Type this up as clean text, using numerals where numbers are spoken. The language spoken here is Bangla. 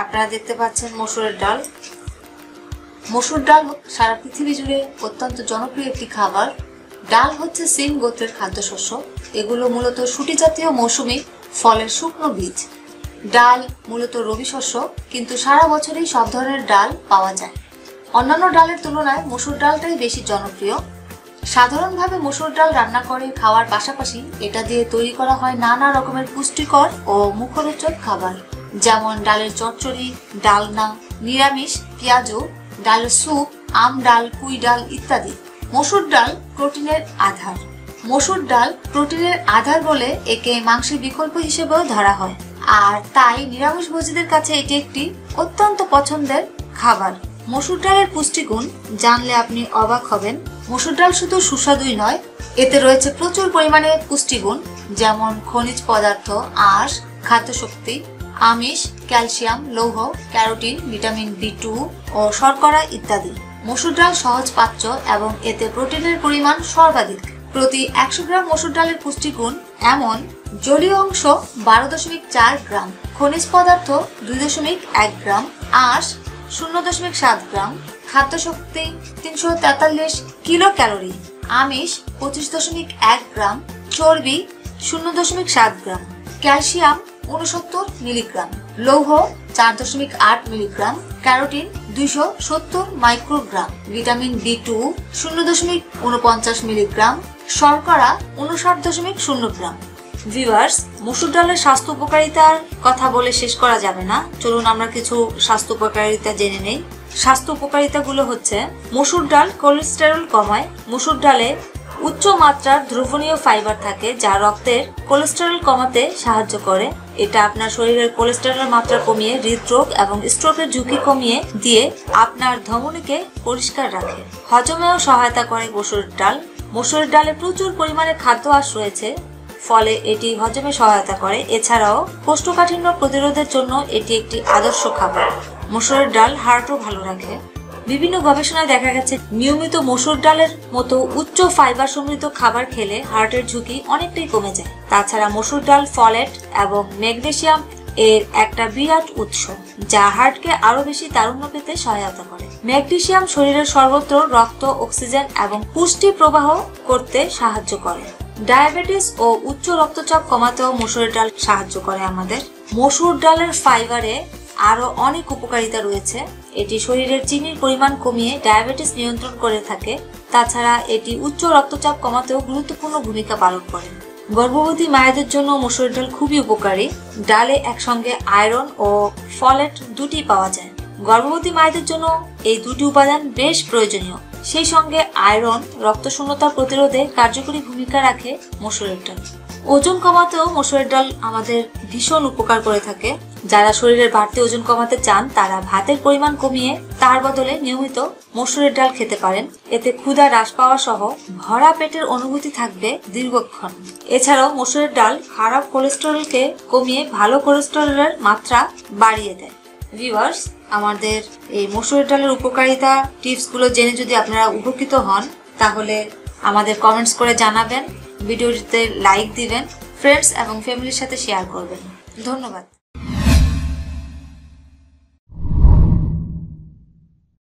আপনারা দেখতে পাচ্ছেন মসুরের ডাল। মসুর ডাল সারা পৃথিবী জুড়ে অত্যন্ত জনপ্রিয় একটি খাবার। ডাল হচ্ছে সিম গোত্রের খাদ্যশস্য। এগুলো মূলত শুটি জাতীয় মৌসুমী ফলের শুকনো বীজ। ডাল মূলত রবি শস্য, কিন্তু সারা বছরই সব ধরনের ডাল পাওয়া যায়। অন্যান্য ডালের তুলনায় মসুর ডালটাই বেশি জনপ্রিয়। সাধারণভাবে মসুর ডাল রান্না করে খাওয়ার পাশাপাশি এটা দিয়ে তৈরি করা হয় নানা রকমের পুষ্টিকর ও মুখরোচক খাবার, যেমন ডালের চচ্চড়ি, ডালনা, নিরামিষ, পেঁয়াজু, ডালের স্যুপ, আম ডাল, পুঁই ডাল ইত্যাদি। মসুর ডাল প্রোটিনের আধার। মসুর ডাল প্রোটিনের আধার বলে একে মাংসের বিকল্প হিসেবেও ধরা হয়, আর তাই নিরামিষভোজীদের কাছে এটি একটি অত্যন্ত পছন্দের খাবার। মসুর ডালের পুষ্টিগুণ জানলে আপনি অবাক হবেন। মসুর ডাল শুধু সুস্বাদুই নয়, এতে রয়েছে প্রচুর পরিমাণে পুষ্টিগুণ, যেমন খনিজ পদার্থ, আঁশ, খাদ্যশক্তি, আমিষ, ক্যালসিয়াম, লৌহ, ক্যারোটিন, ভিটামিন B2 ও শর্করা ইত্যাদি। মসুর ডাল সহজ পাচ্য এবং এতে প্রোটিনের পরিমাণ সর্বাধিক। প্রতি 100 গ্রাম মসুর ডালের পুষ্টিগুণ এমন: জলীয় অংশ 12.4 গ্রাম, খনিজ পদার্থ 2.1 গ্রাম, আঁশ 0.7 গ্রাম, খাদ্যশক্তি 343 কিলো ক্যালোরি, আমিষ 25.1 গ্রাম, চর্বি 0.7 গ্রাম, ক্যালসিয়াম 69 মিলিগ্রাম, লৌহ 4.8 milligram, carotene 270 microgram, vitamin B2 0.49 milligram, শর্করা 59.0 গ্রাম। ভিউয়ার্স, মসুর ডালের স্বাস্থ্য উপকারিতার কথা বলে শেষ করা যাবে না। চলুন আমরা কিছু স্বাস্থ্য উপকারিতা জেনে নেই। স্বাস্থ্য উপকারিতাগুলো হচ্ছে: মসুর ডাল কোলেস্টেরল কমায়। মসুর ডালে উচ্চ মাত্রার দ্রবণীয় ফাইবার থাকে যা রক্তের কোলেস্টেরল কমাতে সাহায্য করে। এটা আপনার শরীরের কোলেস্টেরল মাত্রা কমিয়ে হৃদরোগ এবং স্ট্রোকের ঝুঁকি কমিয়ে দিয়ে আপনার ধমনীকে পরিষ্কার রাখে। হজমেও সহায়তা করে মসুর ডাল। মসুর ডালে প্রচুর পরিমাণে খাদ্য আঁশ রয়েছে, ফলে এটি হজমে সহায়তা করে। এছাড়াও কোষ্ঠকাঠিন্য প্রতিরোধের জন্য এটি একটি আদর্শ খাবার। মসুরের ডাল হার্টও ভালো রাখে। বিভিন্ন গবেষণায় দেখা গেছে নিয়মিত মসুর ডালের মতো উচ্চ ফাইবার সমৃদ্ধ খাবার খেলে হার্টের ঝুঁকি অনেকটাই কমে যায়। তাছাড়া মসুর ডাল ফলেট এবং ম্যাগনেসিয়াম এর একটা বিরাট উৎস, যা হার্টকে আরো বেশি তারুণ্য পেতে সহায়তা করে। ম্যাগনেসিয়াম শরীরের সর্বত্র রক্ত, অক্সিজেন এবং পুষ্টি প্রবাহ করতে সাহায্য করে। ডায়াবেটিস ও উচ্চ রক্তচাপ কমাতেও মসুরের ডাল সাহায্য করে আমাদের। মসুর ডালের ফাইবারে আরো অনেক উপকারিতা রয়েছে। এটি শরীরের চিনির পরিমাণ কমিয়ে ডায়াবেটিস নিয়ন্ত্রণ করে থাকে। তাছাড়া এটি উচ্চ রক্তচাপ কমাতেও গুরুত্বপূর্ণ ভূমিকা পালন করে। গর্ভবতী মায়েদের জন্য মসুর ডাল খুবই উপকারী। ডালে একসঙ্গে আয়রন ও ফলেট দুটি পাওয়া যায়। গর্ভবতী মায়েদের জন্য এই দুটি উপাদান বেশ প্রয়োজনীয়। সেই সঙ্গে আয়রন রক্তশূন্যতা প্রতিরোধে কার্যকরী ভূমিকা রাখে মসুরের ডাল। ওজন কমাতেও মসুরের ডাল আমাদের ভীষণ উপকার করে থাকে। যারা শরীরের বাড়তি ওজন কমাতে চান তারা ভাতের পরিমাণ কমিয়ে তার বদলে নিয়মিত মসুরের ডাল খেতে পারেন। এতে ক্ষুধা হ্রাস পাওয়া সহ ভরা পেটের অনুভূতি থাকবে দীর্ঘক্ষণ। এছাড়াও মসুরের ডাল খারাপ কোলেস্টেরলকে কমিয়ে ভালো কোলেস্টেরলের মাত্রা বাড়িয়ে দেয়। ভিউয়ার্স, আমাদের এই মসুরের ডালের উপকারিতা টিপসগুলো জেনে যদি আপনারা উপকৃত হন তাহলে আমাদের কমেন্টস করে জানাবেন, ভিডিওটিতে লাইক দিবেন, ফ্রেন্ডস এবং ফ্যামিলির সাথে শেয়ার করবেন। ধন্যবাদ।